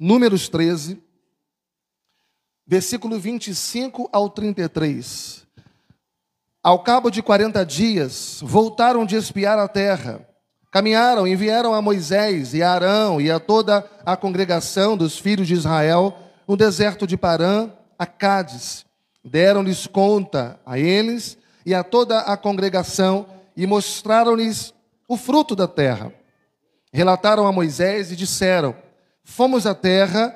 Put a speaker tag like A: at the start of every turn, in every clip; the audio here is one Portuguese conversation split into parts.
A: Números 13, versículo 25 ao 33. Ao cabo de 40 dias, voltaram de espiar a terra. Caminharam e vieram a Moisés e a Arão e a toda a congregação dos filhos de Israel no deserto de Parã, a Cádiz. Deram-lhes conta a eles e a toda a congregação e mostraram-lhes o fruto da terra. Relataram a Moisés e disseram: fomos à terra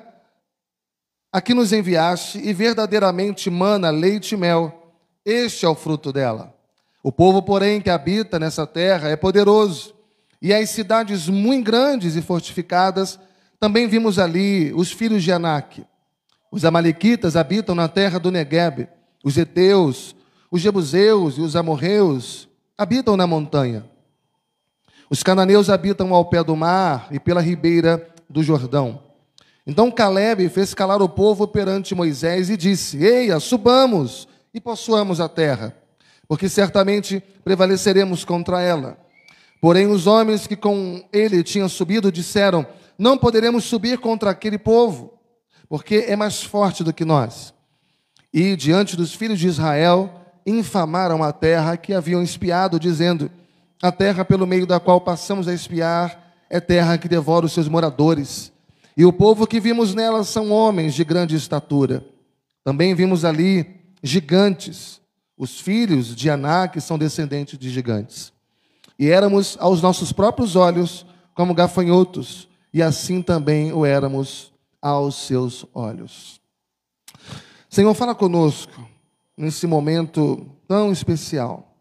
A: a que nos enviaste, e verdadeiramente mana leite e mel. Este é o fruto dela. O povo, porém, que habita nessa terra é poderoso, e as cidades muito grandes e fortificadas, também vimos ali os filhos de Anak. Os amalequitas habitam na terra do Neguebe. Os heteus, os jebuseus e os amorreus habitam na montanha. Os cananeus habitam ao pé do mar e pela ribeira do Jordão. Então Calebe fez calar o povo perante Moisés e disse: eia, subamos e possuamos a terra, porque certamente prevaleceremos contra ela. Porém os homens que com ele tinham subido disseram: não poderemos subir contra aquele povo, porque é mais forte do que nós. E diante dos filhos de Israel infamaram a terra que haviam espiado, dizendo: a terra pelo meio da qual passamos a espiar é terra que devora os seus moradores, e o povo que vimos nela são homens de grande estatura. Também vimos ali gigantes. Os filhos de Anak são descendentes de gigantes. E éramos aos nossos próprios olhos como gafanhotos, e assim também o éramos aos seus olhos. Senhor, fala conosco nesse momento tão especial,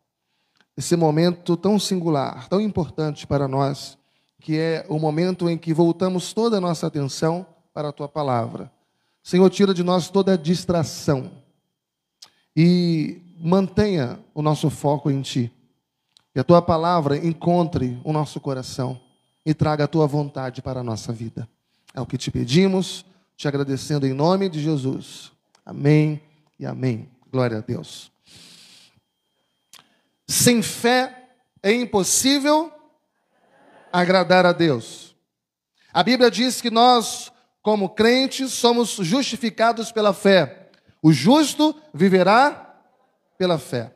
A: esse momento tão singular, tão importante para nós, que é o momento em que voltamos toda a nossa atenção para a Tua Palavra. Senhor, tira de nós toda a distração e mantenha o nosso foco em Ti. Que a Tua Palavra encontre o nosso coração e traga a Tua vontade para a nossa vida. É o que Te pedimos, te agradecendo em nome de Jesus. Amém e amém. Glória a Deus. Sem fé é impossível agradar a Deus. A Bíblia diz que nós, como crentes, somos justificados pela fé. O justo viverá pela fé.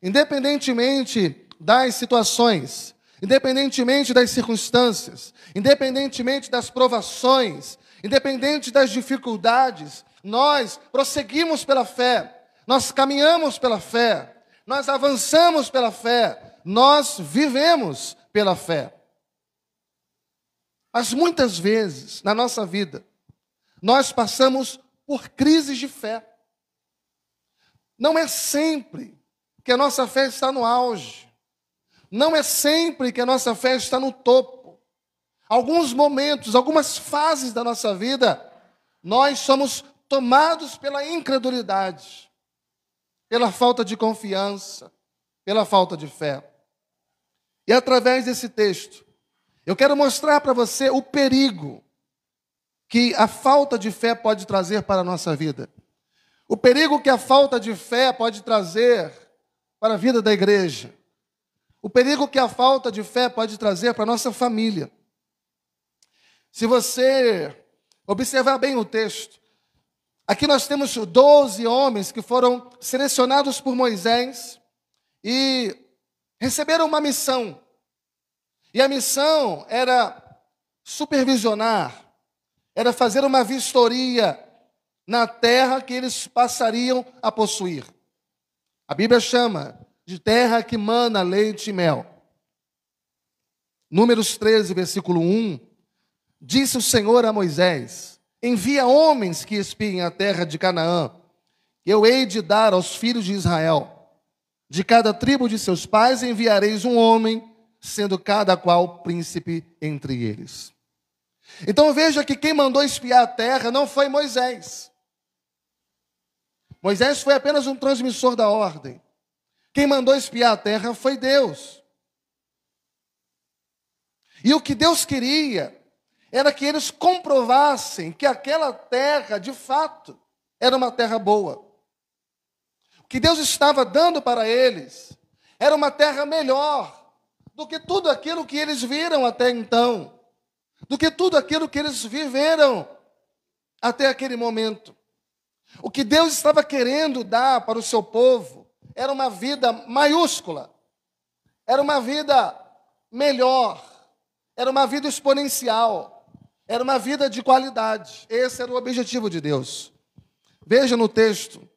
A: Independentemente das situações, independentemente das circunstâncias, independentemente das provações, independente das dificuldades, nós prosseguimos pela fé, nós caminhamos pela fé, nós avançamos pela fé, nós vivemos pela fé. Mas muitas vezes, na nossa vida, nós passamos por crises de fé. Não é sempre que a nossa fé está no auge. Não é sempre que a nossa fé está no topo. Alguns momentos, algumas fases da nossa vida, nós somos tomados pela incredulidade, pela falta de confiança, pela falta de fé. E através desse texto, eu quero mostrar para você o perigo que a falta de fé pode trazer para a nossa vida. O perigo que a falta de fé pode trazer para a vida da igreja. O perigo que a falta de fé pode trazer para a nossa família. Se você observar bem o texto, aqui nós temos 12 homens que foram selecionados por Moisés e receberam uma missão. E a missão era supervisionar, era fazer uma vistoria na terra que eles passariam a possuir. A Bíblia chama de terra que mana leite e mel. Números 13, versículo 1, disse o Senhor a Moisés: envia homens que espiem a terra de Canaã, que eu hei de dar aos filhos de Israel. De cada tribo de seus pais enviareis um homem, sendo cada qual príncipe entre eles. Então veja que quem mandou espiar a terra não foi Moisés. Moisés foi apenas um transmissor da ordem. Quem mandou espiar a terra foi Deus. E o que Deus queria era que eles comprovassem que aquela terra, de fato, era uma terra boa. O que Deus estava dando para eles era uma terra melhor do que tudo aquilo que eles viram até então, do que tudo aquilo que eles viveram até aquele momento. O que Deus estava querendo dar para o seu povo era uma vida maiúscula, era uma vida melhor, era uma vida exponencial, era uma vida de qualidade. Esse era o objetivo de Deus. Veja no texto,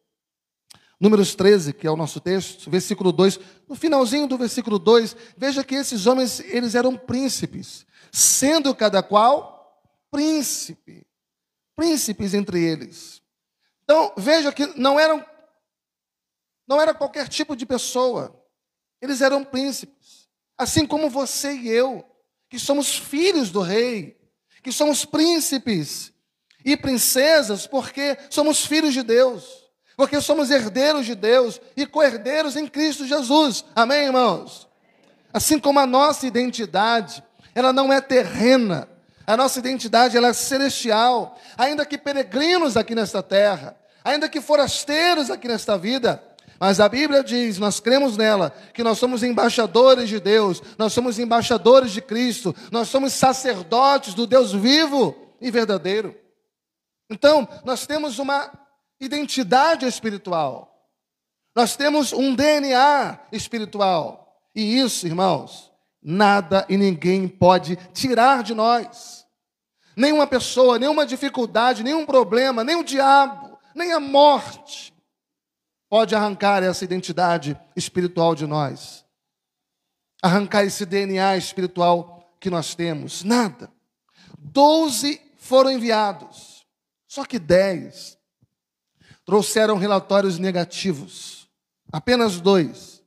A: Números 13, que é o nosso texto, versículo 2, no finalzinho do versículo 2, veja que esses homens, eles eram príncipes, sendo cada qual príncipe, príncipes entre eles. Então, veja que não era qualquer tipo de pessoa, eles eram príncipes, assim como você e eu, que somos filhos do rei, que somos príncipes e princesas, porque somos filhos de Deus, porque somos herdeiros de Deus e co-herdeiros em Cristo Jesus. Amém, irmãos? Assim como a nossa identidade, ela não é terrena, a nossa identidade ela é celestial, ainda que peregrinos aqui nesta terra, ainda que forasteiros aqui nesta vida, mas a Bíblia diz, nós cremos nela, que nós somos embaixadores de Deus, nós somos embaixadores de Cristo, nós somos sacerdotes do Deus vivo e verdadeiro. Então, nós temos uma identidade espiritual, nós temos um DNA espiritual, e isso, irmãos, nada e ninguém pode tirar de nós. Nenhuma pessoa, nenhuma dificuldade, nenhum problema, nem o diabo, nem a morte pode arrancar essa identidade espiritual de nós, arrancar esse DNA espiritual que nós temos. Nada. 12 foram enviados, só que 10 trouxeram relatórios negativos. Apenas 2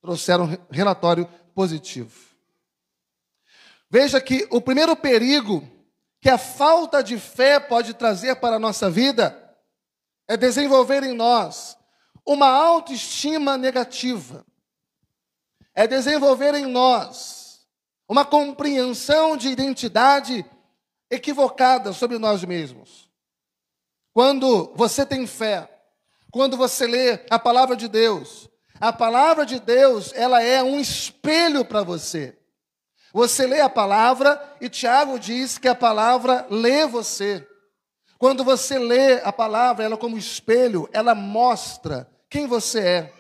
A: trouxeram relatório positivo. Veja que o primeiro perigo que a falta de fé pode trazer para a nossa vida é desenvolver em nós uma autoestima negativa. É desenvolver em nós uma compreensão de identidade equivocada sobre nós mesmos. Quando você tem fé, quando você lê a palavra de Deus, ela é um espelho para você. Você lê a palavra e Tiago diz que a palavra lê você. Quando você lê a palavra, ela como espelho, ela mostra quem você é.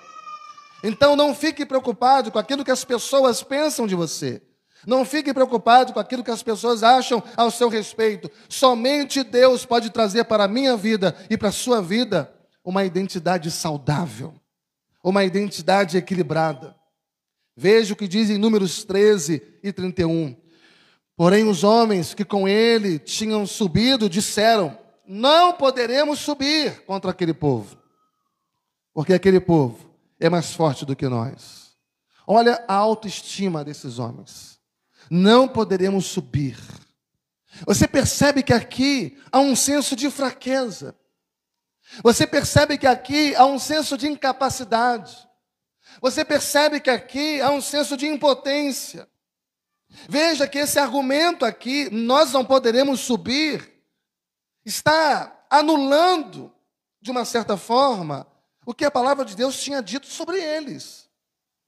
A: Então não fique preocupado com aquilo que as pessoas pensam de você. Não fique preocupado com aquilo que as pessoas acham ao seu respeito. Somente Deus pode trazer para a minha vida e para a sua vida uma identidade saudável, uma identidade equilibrada. Veja o que diz em Números 13 e 31. Porém, os homens que com ele tinham subido disseram: não poderemos subir contra aquele povo, porque aquele povo é mais forte do que nós. Olha a autoestima desses homens. Não poderemos subir. Você percebe que aqui há um senso de fraqueza. Você percebe que aqui há um senso de incapacidade. Você percebe que aqui há um senso de impotência. Veja que esse argumento aqui, nós não poderemos subir, está anulando, de uma certa forma, o que a palavra de Deus tinha dito sobre eles.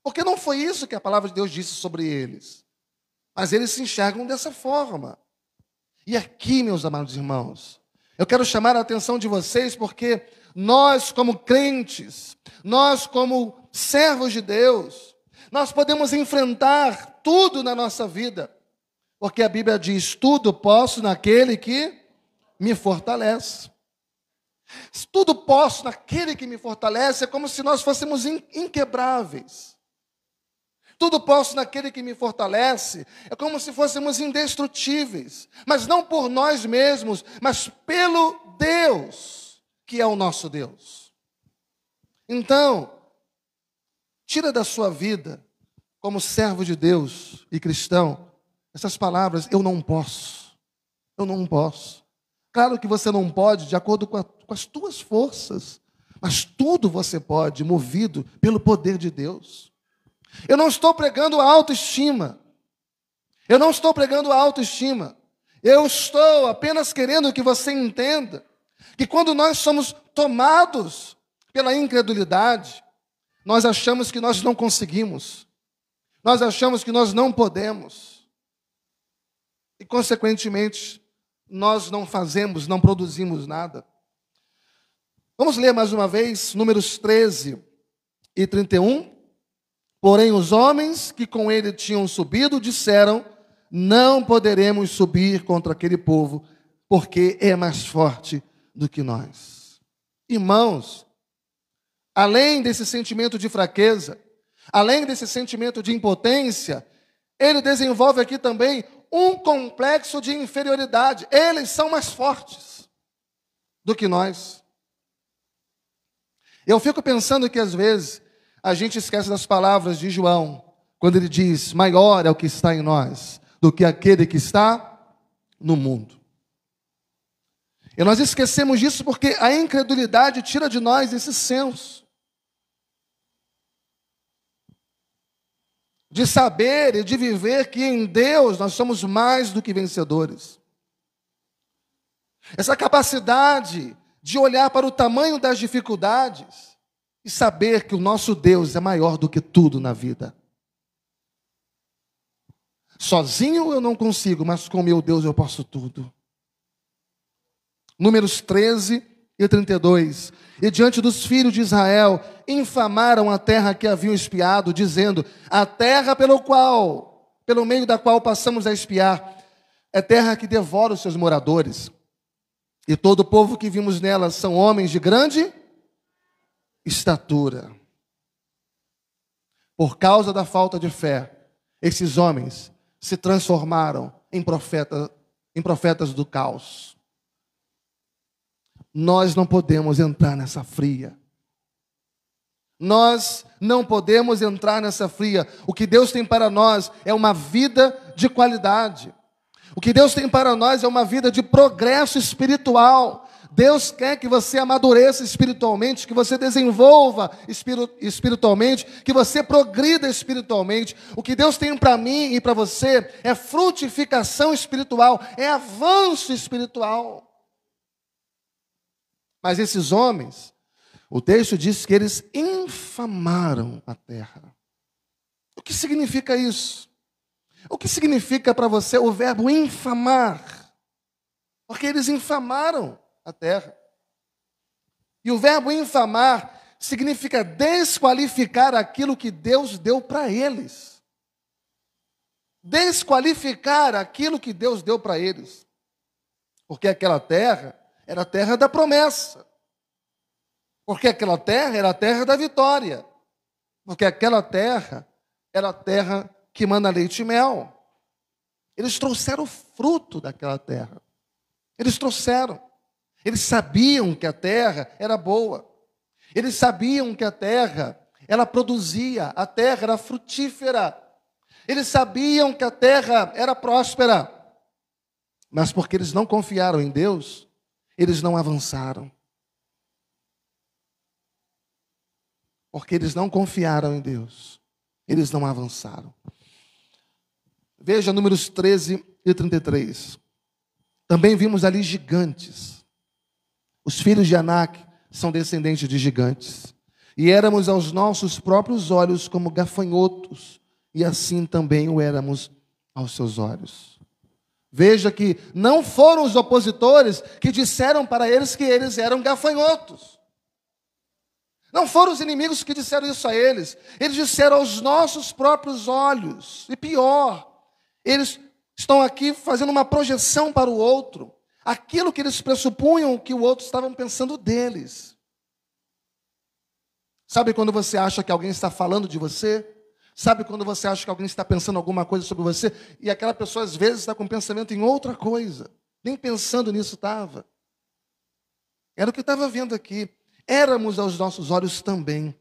A: Porque não foi isso que a palavra de Deus disse sobre eles. Mas eles se enxergam dessa forma. E aqui, meus amados irmãos, eu quero chamar a atenção de vocês, porque nós, como crentes, nós, como servos de Deus, nós podemos enfrentar tudo na nossa vida. Porque a Bíblia diz: tudo posso naquele que me fortalece. Tudo posso naquele que me fortalece, é como se nós fôssemos inquebráveis. Tudo posso naquele que me fortalece, é como se fôssemos indestrutíveis, mas não por nós mesmos, mas pelo Deus, que é o nosso Deus. Então, tira da sua vida, como servo de Deus e cristão, essas palavras: eu não posso, Eu não posso. Claro que você não pode de acordo com as tuas forças, mas tudo você pode, movido pelo poder de Deus. Eu não estou pregando a autoestima. Eu não estou pregando a autoestima. Eu estou apenas querendo que você entenda que quando nós somos tomados pela incredulidade, nós achamos que nós não conseguimos. Nós achamos que nós não podemos. E, consequentemente, nós não fazemos, não produzimos nada. Vamos ler mais uma vez, Números 13 e 31. Porém, os homens que com ele tinham subido disseram: não poderemos subir contra aquele povo, porque é mais forte do que nós. Irmãos, além desse sentimento de fraqueza, além desse sentimento de impotência, ele desenvolve aqui também um complexo de inferioridade. Eles são mais fortes do que nós. Eu fico pensando que às vezes a gente esquece das palavras de João, quando ele diz: maior é o que está em nós do que aquele que está no mundo. E nós esquecemos disso porque a incredulidade tira de nós esse senso de saber e de viver que em Deus nós somos mais do que vencedores. Essa capacidade de olhar para o tamanho das dificuldades e saber que o nosso Deus é maior do que tudo na vida. Sozinho eu não consigo, mas com meu Deus eu posso tudo. Números 13 e 32. E diante dos filhos de Israel, infamaram a terra que haviam espiado, dizendo: a terra pelo meio da qual passamos a espiar, é terra que devora os seus moradores. E todo o povo que vimos nela são homens de grande estatura. Por causa da falta de fé, esses homens se transformaram em profetas do caos. Nós não podemos entrar nessa fria. Nós não podemos entrar nessa fria. O que Deus tem para nós é uma vida de qualidade. O que Deus tem para nós é uma vida de progresso espiritual. Deus quer que você amadureça espiritualmente, que você desenvolva espiritualmente, que você progrida espiritualmente. O que Deus tem para mim e para você é frutificação espiritual, é avanço espiritual. Mas esses homens, o texto diz que eles infamaram a terra. O que significa isso? O que significa para você o verbo infamar? Porque eles infamaram a terra. E o verbo infamar significa desqualificar aquilo que Deus deu para eles. Desqualificar aquilo que Deus deu para eles. Porque aquela terra era a terra da promessa. Porque aquela terra era a terra da vitória. Porque aquela terra era a terra que manda leite e mel. Eles trouxeram o fruto daquela terra. Eles trouxeram. Eles sabiam que a terra era boa. Eles sabiam que a terra, ela produzia, a terra era frutífera. Eles sabiam que a terra era próspera. Mas porque eles não confiaram em Deus, eles não avançaram. Porque eles não confiaram em Deus, eles não avançaram. Veja Números 13 e 33. Também vimos ali gigantes. Os filhos de Anak são descendentes de gigantes. E éramos aos nossos próprios olhos como gafanhotos, e assim também o éramos aos seus olhos. Veja que não foram os opositores que disseram para eles que eles eram gafanhotos. Não foram os inimigos que disseram isso a eles. Eles disseram aos nossos próprios olhos. E pior, eles estão aqui fazendo uma projeção para o outro. Aquilo que eles pressupunham que o outro estavam pensando deles. Sabe quando você acha que alguém está falando de você? Sabe quando você acha que alguém está pensando alguma coisa sobre você e aquela pessoa às vezes está com pensamento em outra coisa? Nem pensando nisso estava. Era o que estava vendo aqui. Éramos aos nossos olhos também.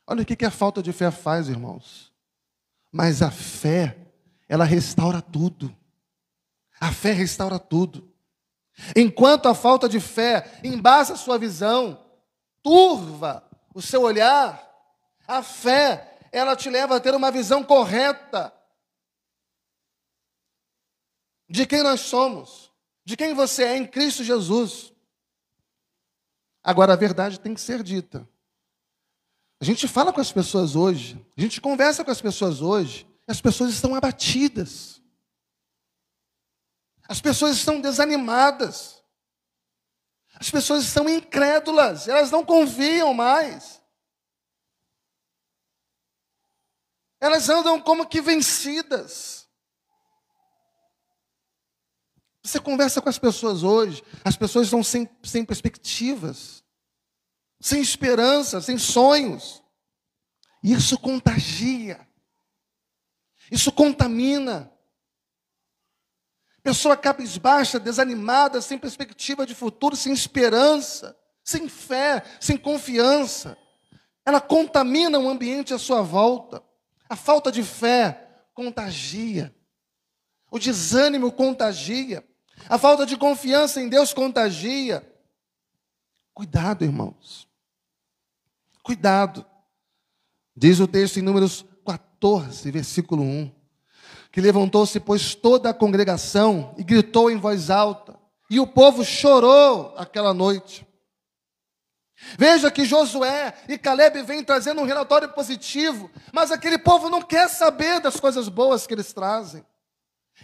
A: Olha o que a falta de fé faz, irmãos. Mas a fé, ela restaura tudo. A fé restaura tudo. Enquanto a falta de fé embaça a sua visão, turva o seu olhar, a fé, ela te leva a ter uma visão correta de quem nós somos, de quem você é em Cristo Jesus. Agora, a verdade tem que ser dita. A gente fala com as pessoas hoje, a gente conversa com as pessoas hoje, e as pessoas estão abatidas. As pessoas estão desanimadas. As pessoas estão incrédulas, elas não confiam mais. Elas andam como que vencidas. Você conversa com as pessoas hoje, as pessoas estão sem perspectivas, sem esperança, sem sonhos. Isso contagia. Isso contamina. Pessoa cabisbaixa, desanimada, sem perspectiva de futuro, sem esperança, sem fé, sem confiança. Ela contamina o ambiente à sua volta. A falta de fé contagia. O desânimo contagia. A falta de confiança em Deus contagia. Cuidado, irmãos. Cuidado. Diz o texto em Números 14, versículo 1. Que levantou-se, pois, toda a congregação e gritou em voz alta. E o povo chorou aquela noite. Veja que Josué e Caleb vêm trazendo um relatório positivo, mas aquele povo não quer saber das coisas boas que eles trazem.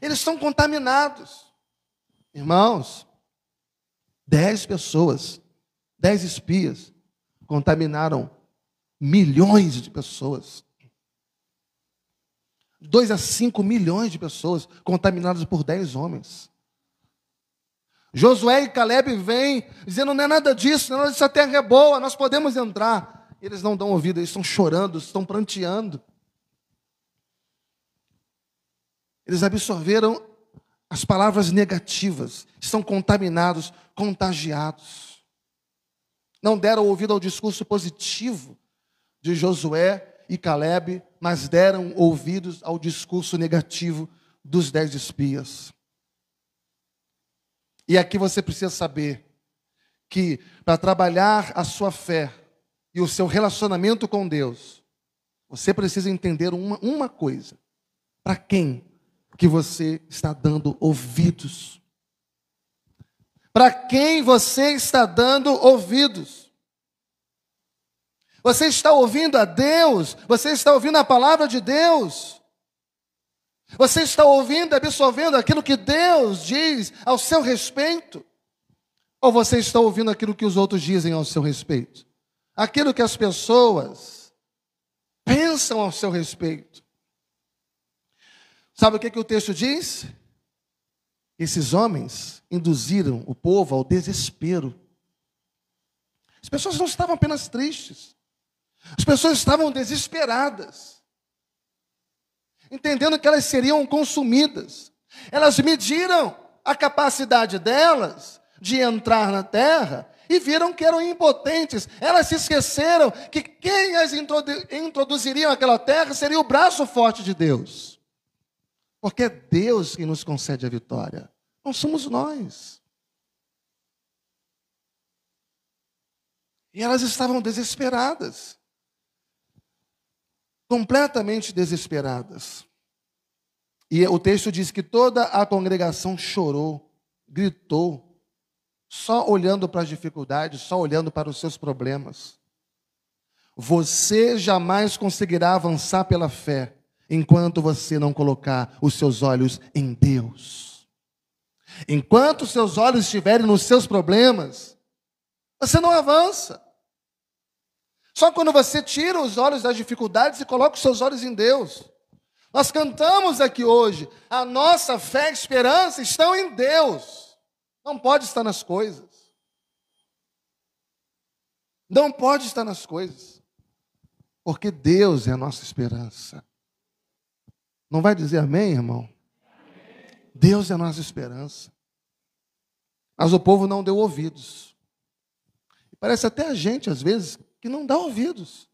A: Eles estão contaminados. Irmãos, 10 pessoas, 10 espias, contaminaram milhões de pessoas. 2 a 5 milhões de pessoas contaminadas por 10 homens. Josué e Caleb vêm dizendo, não é nada disso, não, essa terra é boa, nós podemos entrar. Eles não dão ouvido, eles estão chorando, estão pranteando. Eles absorveram as palavras negativas, estão contaminados, contagiados. Não deram ouvido ao discurso positivo de Josué e Caleb, mas deram ouvidos ao discurso negativo dos 10 espias. E aqui você precisa saber que para trabalhar a sua fé e o seu relacionamento com Deus, você precisa entender uma coisa. Para quem que você está dando ouvidos? Para quem você está dando ouvidos? Você está ouvindo a Deus? Você está ouvindo a palavra de Deus? Você está ouvindo, absorvendo aquilo que Deus diz ao seu respeito? Ou você está ouvindo aquilo que os outros dizem ao seu respeito? Aquilo que as pessoas pensam ao seu respeito? Sabe o que o texto diz? Esses homens induziram o povo ao desespero. As pessoas não estavam apenas tristes. As pessoas estavam desesperadas, entendendo que elas seriam consumidas. Elas mediram a capacidade delas de entrar na terra e viram que eram impotentes. Elas se esqueceram que quem as introduziriam àquela terra seria o braço forte de Deus. Porque é Deus quem nos concede a vitória, não somos nós. E elas estavam desesperadas. Completamente desesperadas. E o texto diz que toda a congregação chorou, gritou, só olhando para as dificuldades, só olhando para os seus problemas. Você jamais conseguirá avançar pela fé enquanto você não colocar os seus olhos em Deus. Enquanto os seus olhos estiverem nos seus problemas, você não avança. Só quando você tira os olhos das dificuldades e coloca os seus olhos em Deus. Nós cantamos aqui hoje, a nossa fé e esperança estão em Deus. Não pode estar nas coisas. Não pode estar nas coisas. Porque Deus é a nossa esperança. Não vai dizer amém, irmão? Amém. Deus é a nossa esperança. Mas o povo não deu ouvidos. E parece até a gente, às vezes, que não dá ouvidos.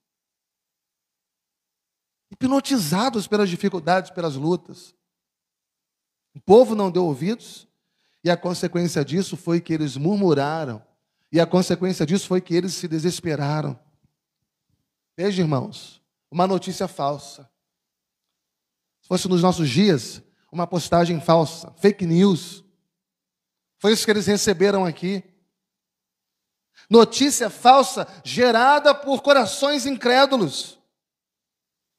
A: Hipnotizados pelas dificuldades, pelas lutas. O povo não deu ouvidos, e a consequência disso foi que eles murmuraram, e a consequência disso foi que eles se desesperaram. Veja, irmãos, uma notícia falsa. Se fosse nos nossos dias, uma postagem falsa, fake news. Foi isso que eles receberam aqui. Notícia falsa gerada por corações incrédulos.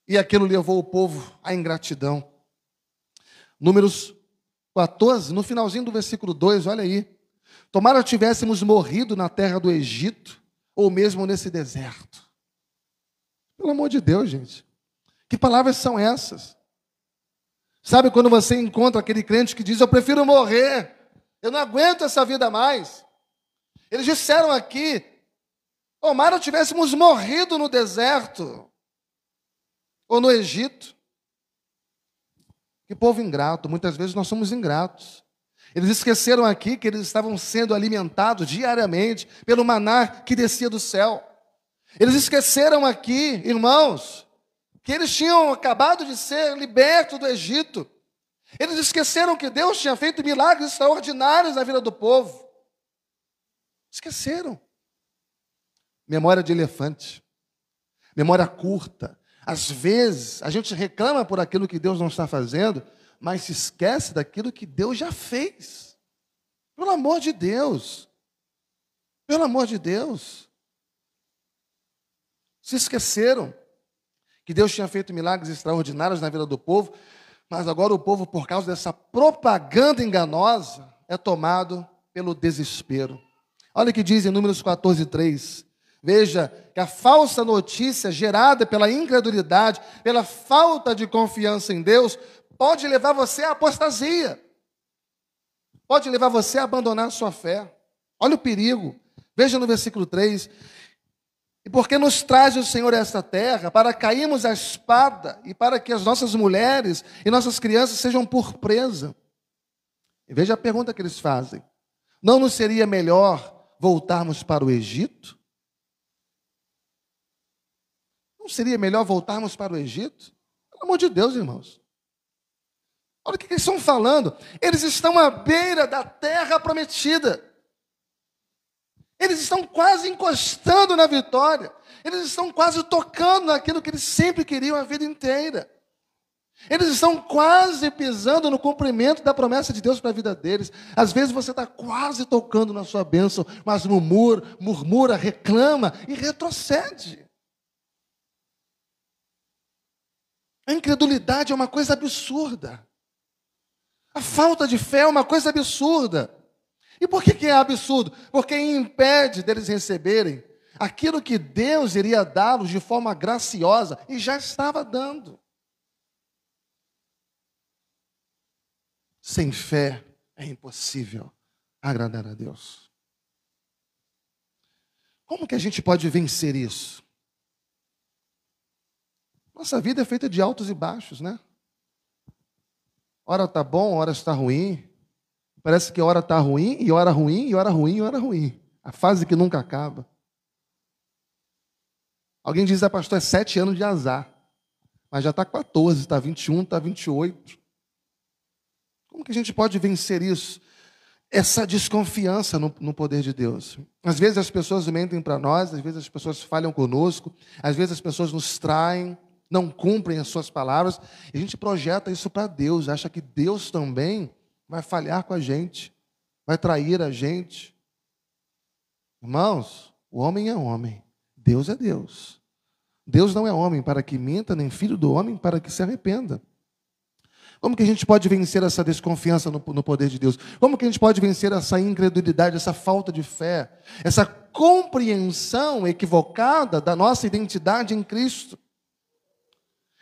A: E aquilo levou o povo à ingratidão. Números 14, no finalzinho do versículo 2, olha aí. Tomara tivéssemos morrido na terra do Egito, ou mesmo nesse deserto. Pelo amor de Deus, gente. Que palavras são essas? Sabe quando você encontra aquele crente que diz, eu prefiro morrer, eu não aguento essa vida mais. Eles disseram aqui, tomara tivéssemos morrido no deserto, ou no Egito. Que povo ingrato, muitas vezes nós somos ingratos. Eles esqueceram aqui que eles estavam sendo alimentados diariamente pelo maná que descia do céu. Eles esqueceram aqui, irmãos, que eles tinham acabado de ser libertos do Egito. Eles esqueceram que Deus tinha feito milagres extraordinários na vida do povo. Esqueceram. Memória de elefante. Memória curta. Às vezes, a gente reclama por aquilo que Deus não está fazendo, mas se esquece daquilo que Deus já fez. Pelo amor de Deus. Pelo amor de Deus. Se esqueceram que Deus tinha feito milagres extraordinários na vida do povo, mas agora o povo, por causa dessa propaganda enganosa, é tomado pelo desespero. Olha o que diz em Números 14, 3. Veja que a falsa notícia gerada pela incredulidade, pela falta de confiança em Deus, pode levar você à apostasia. Pode levar você a abandonar a sua fé. Olha o perigo. Veja no versículo 3. E porque nos traz o Senhor a esta terra, para cairmos à espada, e para que as nossas mulheres e nossas crianças sejam por presa. E veja a pergunta que eles fazem. Não nos seria melhor voltarmos para o Egito? Não seria melhor voltarmos para o Egito? Pelo amor de Deus, irmãos. Olha o que eles estão falando. Eles estão à beira da terra prometida. Eles estão quase encostando na vitória. Eles estão quase tocando naquilo que eles sempre queriam a vida inteira. Eles estão quase pisando no cumprimento da promessa de Deus para a vida deles. Às vezes você está quase tocando na sua bênção, mas murmura, reclama e retrocede. A incredulidade é uma coisa absurda. A falta de fé é uma coisa absurda. E por que é absurdo? Porque impede deles receberem aquilo que Deus iria dá-los de forma graciosa e já estava dando. Sem fé é impossível agradar a Deus. Como que a gente pode vencer isso? Nossa vida é feita de altos e baixos, né? Hora está bom, hora está ruim. Parece que hora está ruim, e hora ruim, e hora ruim, e hora ruim. A fase que nunca acaba. Alguém diz, pastor, é 7 anos de azar. Mas já está 14, está 21, está 28. Como que a gente pode vencer isso? Essa desconfiança no poder de Deus. Às vezes as pessoas mentem para nós, às vezes as pessoas falham conosco, às vezes as pessoas nos traem, não cumprem as suas palavras, e a gente projeta isso para Deus, acha que Deus também vai falhar com a gente, vai trair a gente. Irmãos, o homem é homem, Deus é Deus. Deus não é homem para que minta, nem filho do homem para que se arrependa. Como que a gente pode vencer essa desconfiança no poder de Deus? Como que a gente pode vencer essa incredulidade, essa falta de fé, essa compreensão equivocada da nossa identidade em Cristo?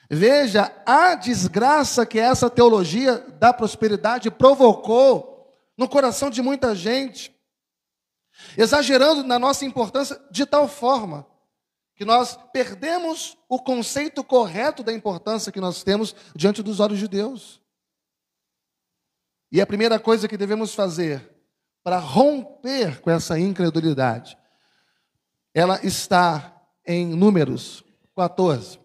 A: Veja a desgraça que essa teologia da prosperidade provocou no coração de muita gente, exagerando na nossa importância de tal forma que nós perdemos o conceito correto da importância que nós temos diante dos olhos de Deus. E a primeira coisa que devemos fazer para romper com essa incredulidade, ela está em Números 14.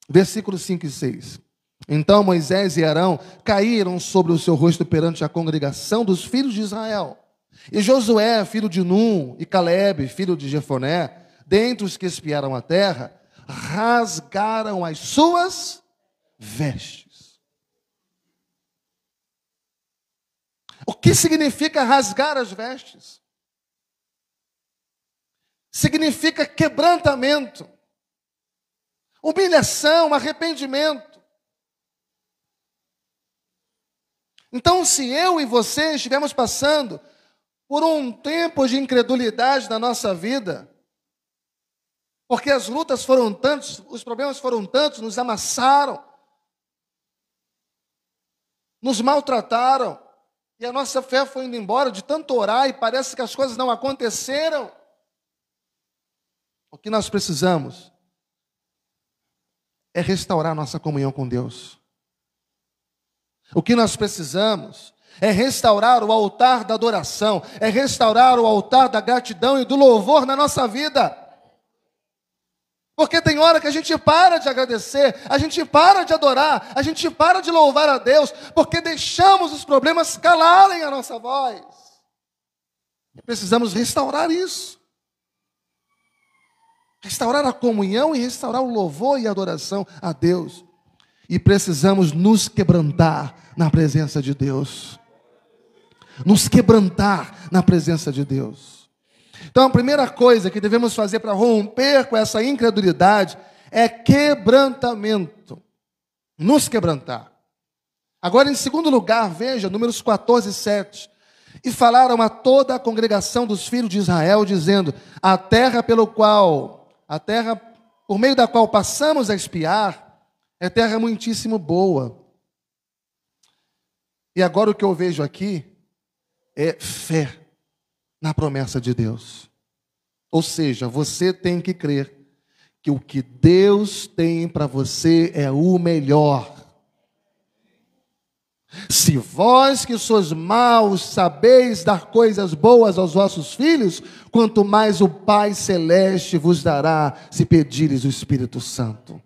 A: Versículos 5 e 6. Então Moisés e Arão caíram sobre o seu rosto perante a congregação dos filhos de Israel. E Josué, filho de Num, e Calebe, filho de Jefoné, dentre os que espiaram a terra, rasgaram as suas vestes. O que significa rasgar as vestes? Significa quebrantamento, humilhação, arrependimento. Então, se eu e você estivermos passando por um tempo de incredulidade na nossa vida, porque as lutas foram tantos, os problemas foram tantos, nos amassaram, nos maltrataram, e a nossa fé foi indo embora de tanto orar e parece que as coisas não aconteceram. O que nós precisamos é restaurar nossa comunhão com Deus. O que nós precisamos é restaurar o altar da adoração, é restaurar o altar da gratidão e do louvor na nossa vida. Porque tem hora que a gente para de agradecer, a gente para de adorar, a gente para de louvar a Deus, porque deixamos os problemas calarem a nossa voz. Precisamos restaurar isso. Restaurar a comunhão e restaurar o louvor e a adoração a Deus. E precisamos nos quebrantar na presença de Deus. Nos quebrantar na presença de Deus. Então a primeira coisa que devemos fazer para romper com essa incredulidade é quebrantamento. Nos quebrantar. Agora, em segundo lugar, veja, Números 14, 7. E falaram a toda a congregação dos filhos de Israel, dizendo: a terra por meio da qual passamos a espiar, é terra muitíssimo boa. E agora o que eu vejo aqui é fé na promessa de Deus. Ou seja, você tem que crer que o que Deus tem para você é o melhor. Se vós que sois maus sabeis dar coisas boas aos vossos filhos, quanto mais o Pai Celeste vos dará, se pedires o Espírito Santo.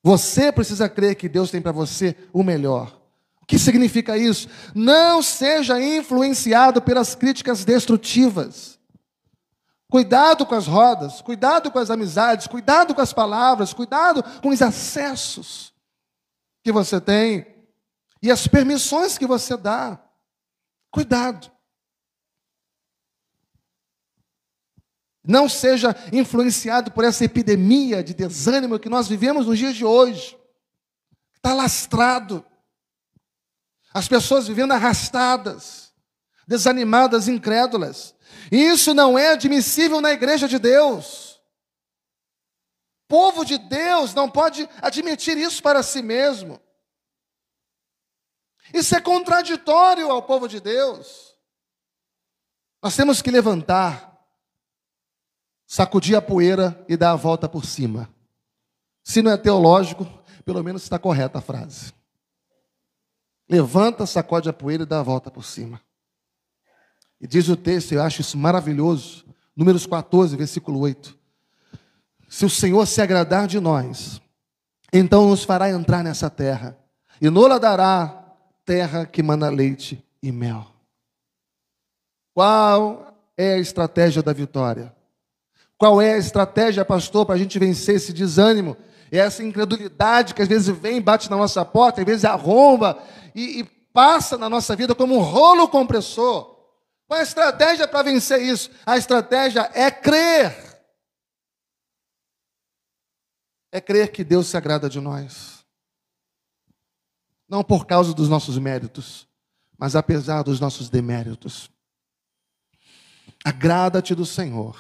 A: Você precisa crer que Deus tem para você o melhor. O que significa isso? Não seja influenciado pelas críticas destrutivas. Cuidado com as rodas, cuidado com as amizades, cuidado com as palavras, cuidado com os acessos que você tem e as permissões que você dá. Cuidado. Não seja influenciado por essa epidemia de desânimo que nós vivemos nos dias de hoje. Está lastrado. As pessoas vivendo arrastadas, desanimadas, incrédulas. E isso não é admissível na igreja de Deus. O povo de Deus não pode admitir isso para si mesmo. Isso é contraditório ao povo de Deus. Nós temos que levantar, sacudir a poeira e dar a volta por cima. Se não é teológico, pelo menos está correta a frase. Levanta, sacode a poeira e dá a volta por cima. E diz o texto, eu acho isso maravilhoso, Números 14, versículo 8. Se o Senhor se agradar de nós, então nos fará entrar nessa terra, e nos dará terra que mana leite e mel. Qual é a estratégia da vitória? Qual é a estratégia, pastor, para a gente vencer esse desânimo? Essa incredulidade que às vezes vem, bate na nossa porta, às vezes arromba e passa na nossa vida como um rolo compressor. Qual é a estratégia para vencer isso? A estratégia é crer. É crer que Deus se agrada de nós. Não por causa dos nossos méritos, mas apesar dos nossos deméritos. Agrada-te do Senhor.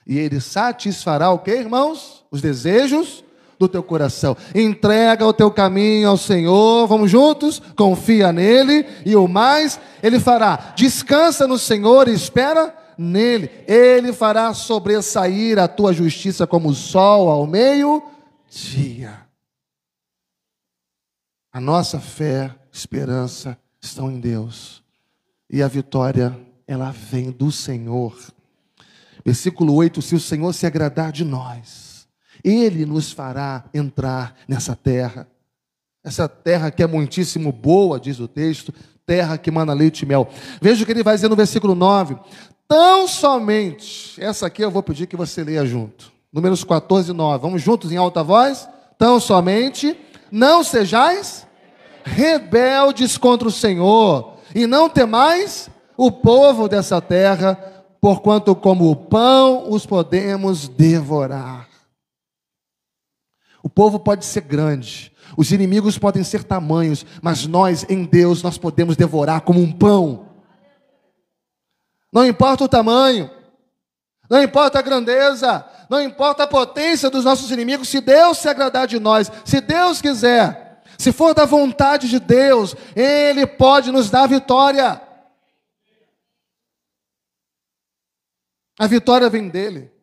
A: E Ele satisfará o que, irmãos? Os desejos do teu coração. Entrega o teu caminho ao Senhor, vamos juntos? Confia nele e o mais Ele fará. Descansa no Senhor e espera nele. Ele fará sobressair a tua justiça como o sol ao meio-dia. A nossa fé, esperança estão em Deus. E a vitória, ela vem do Senhor. Versículo 8, se o Senhor se agradar de nós, Ele nos fará entrar nessa terra. Essa terra que é muitíssimo boa, diz o texto, terra que mana leite e mel. Veja o que ele vai dizer no versículo 9. Tão somente, essa aqui eu vou pedir que você leia junto. Números 14 e 9. Vamos juntos em alta voz? Tão somente não sejais rebeldes contra o Senhor, e não temais o povo dessa terra, porquanto como o pão os podemos devorar. O povo pode ser grande, os inimigos podem ser tamanhos, mas nós, em Deus, nós podemos devorar como um pão. Não importa o tamanho, não importa a grandeza, não importa a potência dos nossos inimigos, se Deus se agradar de nós, se Deus quiser, se for da vontade de Deus, Ele pode nos dar vitória. A vitória vem dEle.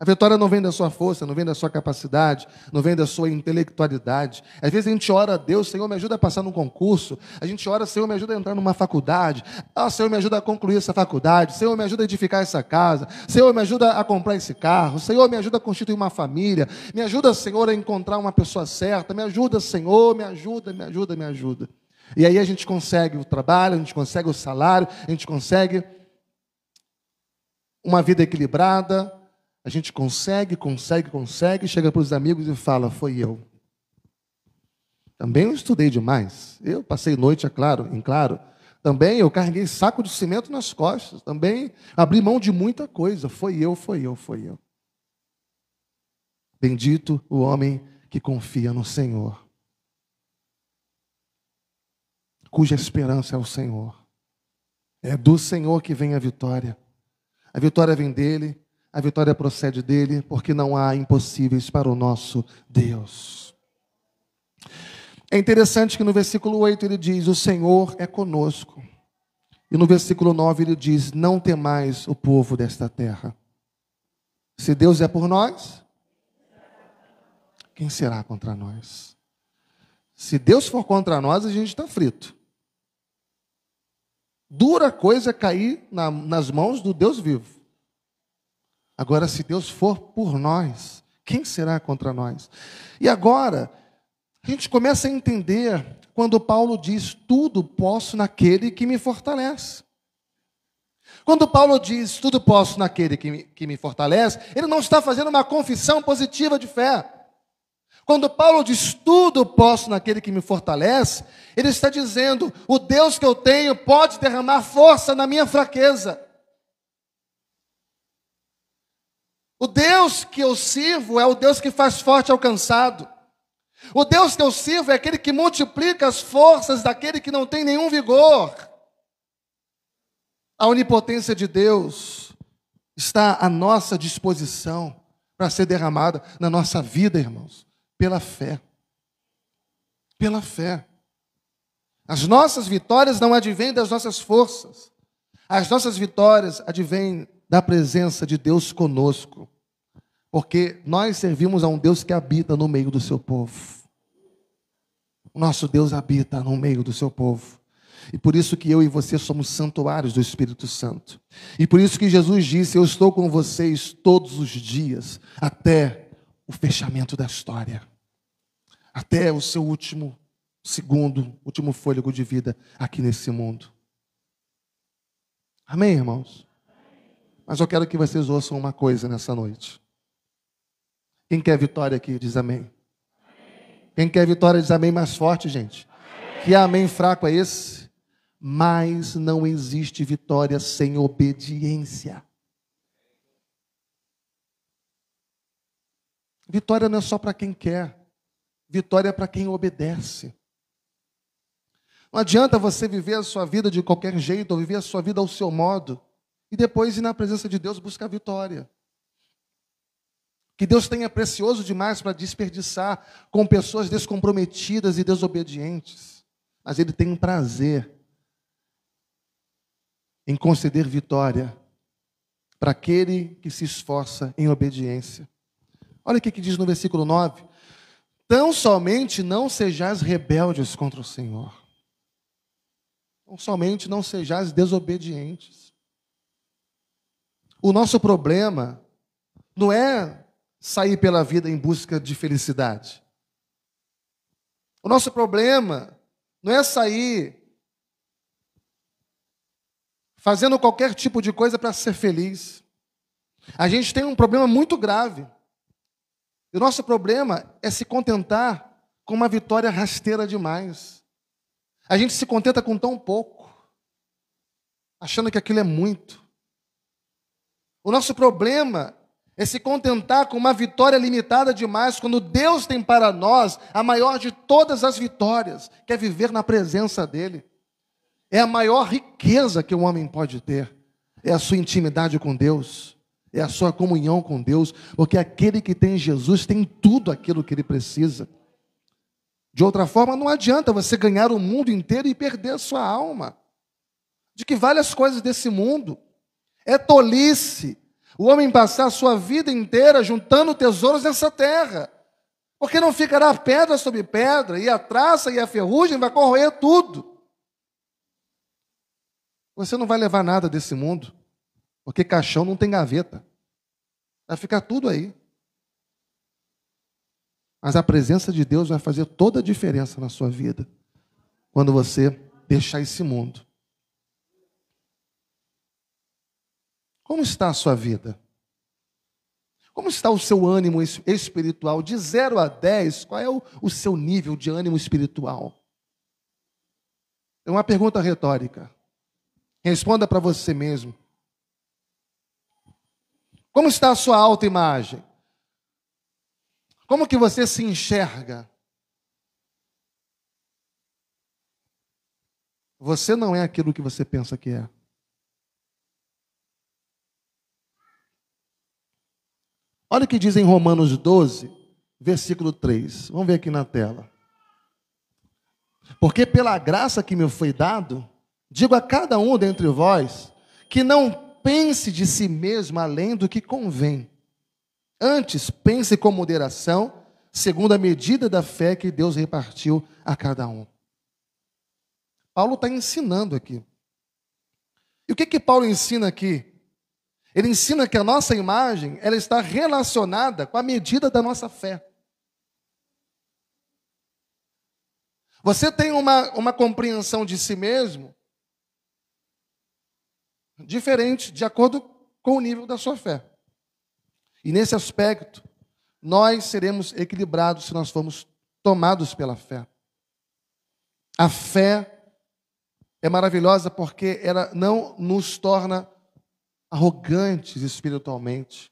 A: A vitória não vem da sua força, não vem da sua capacidade, não vem da sua intelectualidade. Às vezes a gente ora a Deus, Senhor, me ajuda a passar num concurso. A gente ora, Senhor, me ajuda a entrar numa faculdade. Senhor, me ajuda a concluir essa faculdade. Senhor, me ajuda a edificar essa casa. Senhor, me ajuda a comprar esse carro. Senhor, me ajuda a constituir uma família. Me ajuda, Senhor, a encontrar uma pessoa certa. Me ajuda, Senhor, me ajuda, me ajuda, me ajuda. E aí a gente consegue o trabalho, a gente consegue o salário, a gente consegue uma vida equilibrada. A gente consegue, chega para os amigos e fala, foi eu. Também eu estudei demais. Eu passei noite, em claro. Também eu carreguei saco de cimento nas costas. Também abri mão de muita coisa. Foi eu. Bendito o homem que confia no Senhor, cuja esperança é o Senhor. É do Senhor que vem a vitória. A vitória vem dele. A vitória procede dele, porque não há impossíveis para o nosso Deus. É interessante que no versículo 8 ele diz, o Senhor é conosco. E no versículo 9 ele diz, não temais o povo desta terra. Se Deus é por nós, quem será contra nós? Se Deus for contra nós, a gente está frito. Dura coisa é cair nas mãos do Deus vivo. Agora, se Deus for por nós, quem será contra nós? E agora, a gente começa a entender quando Paulo diz, tudo posso naquele que me fortalece. Quando Paulo diz, tudo posso naquele que me fortalece, ele não está fazendo uma confissão positiva de fé. Quando Paulo diz, tudo posso naquele que me fortalece, ele está dizendo, o Deus que eu tenho pode derramar força na minha fraqueza. O Deus que eu sirvo é o Deus que faz forte ao cansado. O Deus que eu sirvo é aquele que multiplica as forças daquele que não tem nenhum vigor. A onipotência de Deus está à nossa disposição para ser derramada na nossa vida, irmãos, pela fé. Pela fé. As nossas vitórias não advêm das nossas forças. As nossas vitórias advêm da presença de Deus conosco, porque nós servimos a um Deus que habita no meio do seu povo. O nosso Deus habita no meio do seu povo, e por isso que eu e você somos santuários do Espírito Santo, e por isso que Jesus disse, eu estou com vocês todos os dias, até o fechamento da história, até o seu último segundo, último fôlego de vida aqui nesse mundo. Amém, irmãos? Mas eu quero que vocês ouçam uma coisa nessa noite. Quem quer vitória aqui, diz amém. Quem quer vitória, diz amém mais forte, gente. Que amém fraco é esse? Mas não existe vitória sem obediência. Vitória não é só para quem quer. Vitória é para quem obedece. Não adianta você viver a sua vida de qualquer jeito, ou viver a sua vida ao seu modo, e depois ir na presença de Deus buscar vitória. Que Deus tenha precioso demais para desperdiçar com pessoas descomprometidas e desobedientes. Mas Ele tem um prazer em conceder vitória para aquele que se esforça em obediência. Olha o que diz no versículo 9. Tão somente não sejais rebeldes contra o Senhor. Tão somente não sejais desobedientes. O nosso problema não é sair pela vida em busca de felicidade. O nosso problema não é sair fazendo qualquer tipo de coisa para ser feliz. A gente tem um problema muito grave. E o nosso problema é se contentar com uma vitória rasteira demais. A gente se contenta com tão pouco, achando que aquilo é muito. O nosso problema é se contentar com uma vitória limitada demais, quando Deus tem para nós a maior de todas as vitórias, que é viver na presença dEle. É a maior riqueza que um homem pode ter, é a sua intimidade com Deus, é a sua comunhão com Deus, porque aquele que tem Jesus tem tudo aquilo que ele precisa. De outra forma, não adianta você ganhar o mundo inteiro e perder a sua alma. De que vale as coisas desse mundo? É tolice o homem passar a sua vida inteira juntando tesouros nessa terra, porque não ficará pedra sobre pedra, e a traça e a ferrugem vai corroer tudo. Você não vai levar nada desse mundo, porque caixão não tem gaveta. Vai ficar tudo aí. Mas a presença de Deus vai fazer toda a diferença na sua vida, quando você deixar esse mundo. Como está a sua vida? Como está o seu ânimo espiritual? De 0 a 10, qual é o seu nível de ânimo espiritual? É uma pergunta retórica. Responda para você mesmo. Como está a sua autoimagem? Como que você se enxerga? Você não é aquilo que você pensa que é. Olha o que diz em Romanos 12, versículo 3. Vamos ver aqui na tela. Porque pela graça que me foi dado, digo a cada um dentre vós, que não pense de si mesmo além do que convém. Antes, pense com moderação, segundo a medida da fé que Deus repartiu a cada um. Paulo está ensinando aqui. E o que Paulo ensina aqui? Ele ensina que a nossa imagem, ela está relacionada com a medida da nossa fé. Você tem uma compreensão de si mesmo diferente, de acordo com o nível da sua fé. E nesse aspecto, nós seremos equilibrados se nós formos tomados pela fé. A fé é maravilhosa porque ela não nos torna arrogantes espiritualmente.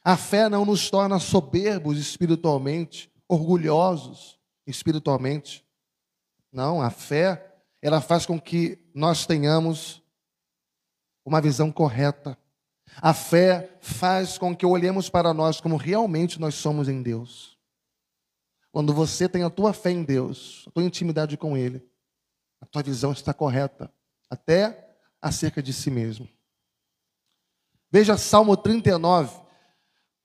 A: A fé não nos torna soberbos espiritualmente, orgulhosos espiritualmente. Não, a fé, ela faz com que nós tenhamos uma visão correta. A fé faz com que olhemos para nós como realmente nós somos em Deus. Quando você tem a tua fé em Deus, a tua intimidade com Ele, a tua visão está correta, até acerca de si mesmo. Veja Salmo 39,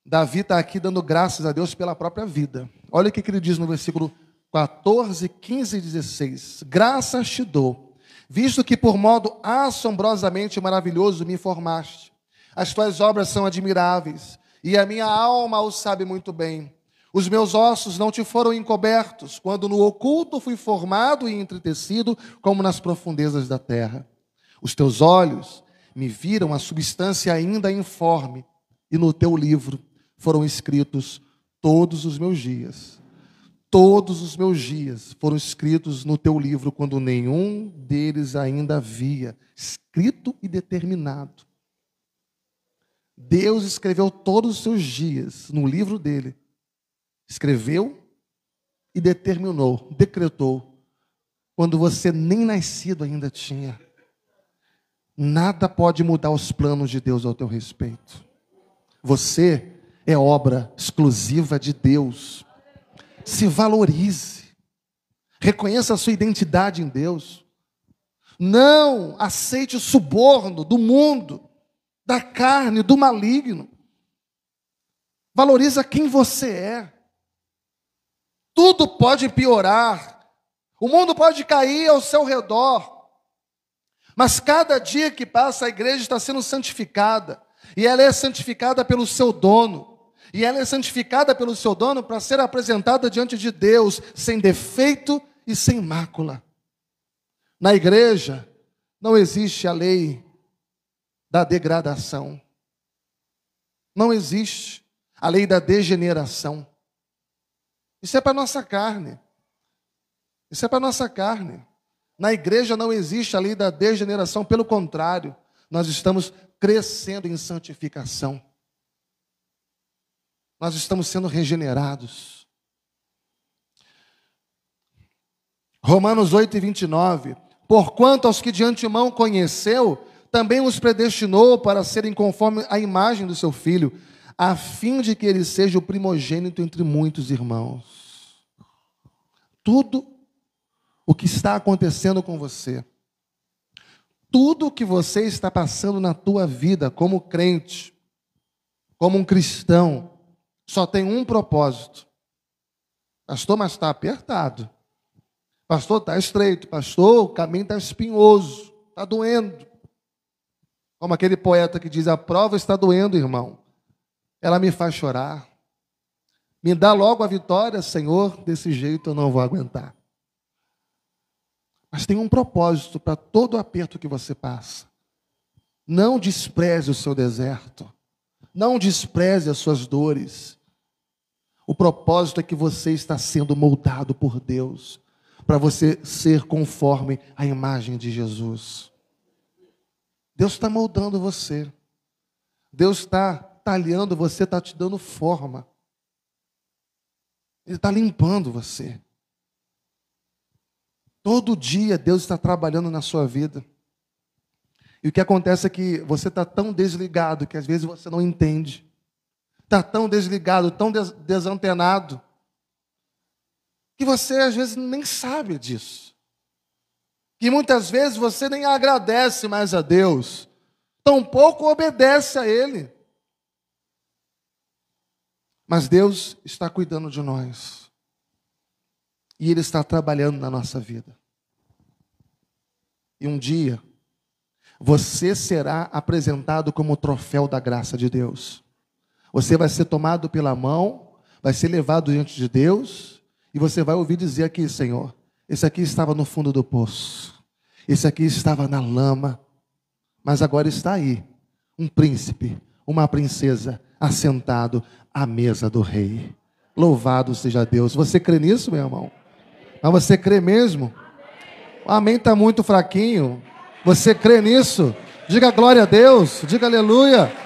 A: Davi está aqui dando graças a Deus pela própria vida. Olha o que ele diz no versículo 14, 15 e 16. Graças te dou, visto que por modo assombrosamente maravilhoso me formaste. As tuas obras são admiráveis, e a minha alma o sabe muito bem. Os meus ossos não te foram encobertos, quando no oculto fui formado e entretecido, como nas profundezas da terra. Os teus olhos me viram a substância ainda informe, e no teu livro foram escritos todos os meus dias. Todos os meus dias foram escritos no teu livro, quando nenhum deles ainda havia, escrito e determinado. Deus escreveu todos os seus dias no livro dele. Escreveu e determinou, decretou, quando você nem nascido ainda tinha. Nada pode mudar os planos de Deus ao teu respeito. Você é obra exclusiva de Deus. Se valorize. Reconheça a sua identidade em Deus. Não aceite o suborno do mundo, da carne, do maligno. Valoriza quem você é. Tudo pode piorar. O mundo pode cair ao seu redor. Mas cada dia que passa, a igreja está sendo santificada. E ela é santificada pelo seu dono. E ela é santificada pelo seu dono para ser apresentada diante de Deus, sem defeito e sem mácula. Na igreja, não existe a lei da degradação. Não existe a lei da degeneração. Isso é para a nossa carne. Isso é para a nossa carne. Na igreja não existe a lei da degeneração, pelo contrário, nós estamos crescendo em santificação. Nós estamos sendo regenerados. Romanos 8:29. Porquanto aos que de antemão conheceu, também os predestinou para serem conforme a imagem do seu Filho, a fim de que ele seja o primogênito entre muitos irmãos. Tudo o que está acontecendo com você, tudo o que você está passando na tua vida como crente, como um cristão, só tem um propósito. Pastor, mas está apertado. Pastor, está estreito. Pastor, o caminho está espinhoso, está doendo. Como aquele poeta que diz, a prova está doendo, irmão. Ela me faz chorar. Me dá logo a vitória, Senhor, desse jeito eu não vou aguentar. Mas tem um propósito para todo o aperto que você passa. Não despreze o seu deserto. Não despreze as suas dores. O propósito é que você está sendo moldado por Deus, para você ser conforme a imagem de Jesus. Deus está moldando você. Deus está talhando você, está te dando forma. Ele está limpando você. Todo dia Deus está trabalhando na sua vida. E o que acontece é que você está tão desligado que às vezes você não entende. Está tão desligado, tão desantenado, que você às vezes nem sabe disso. Que muitas vezes você nem agradece mais a Deus, tampouco obedece a Ele. Mas Deus está cuidando de nós. E Ele está trabalhando na nossa vida. E um dia, você será apresentado como troféu da graça de Deus. Você vai ser tomado pela mão, vai ser levado diante de Deus, e você vai ouvir dizer aqui, Senhor, esse aqui estava no fundo do poço, esse aqui estava na lama, mas agora está aí, um príncipe, uma princesa, assentado à mesa do rei. Louvado seja Deus. Você crê nisso, meu irmão? Mas você crê mesmo? O amém está muito fraquinho. Você crê nisso? Diga glória a Deus, diga aleluia.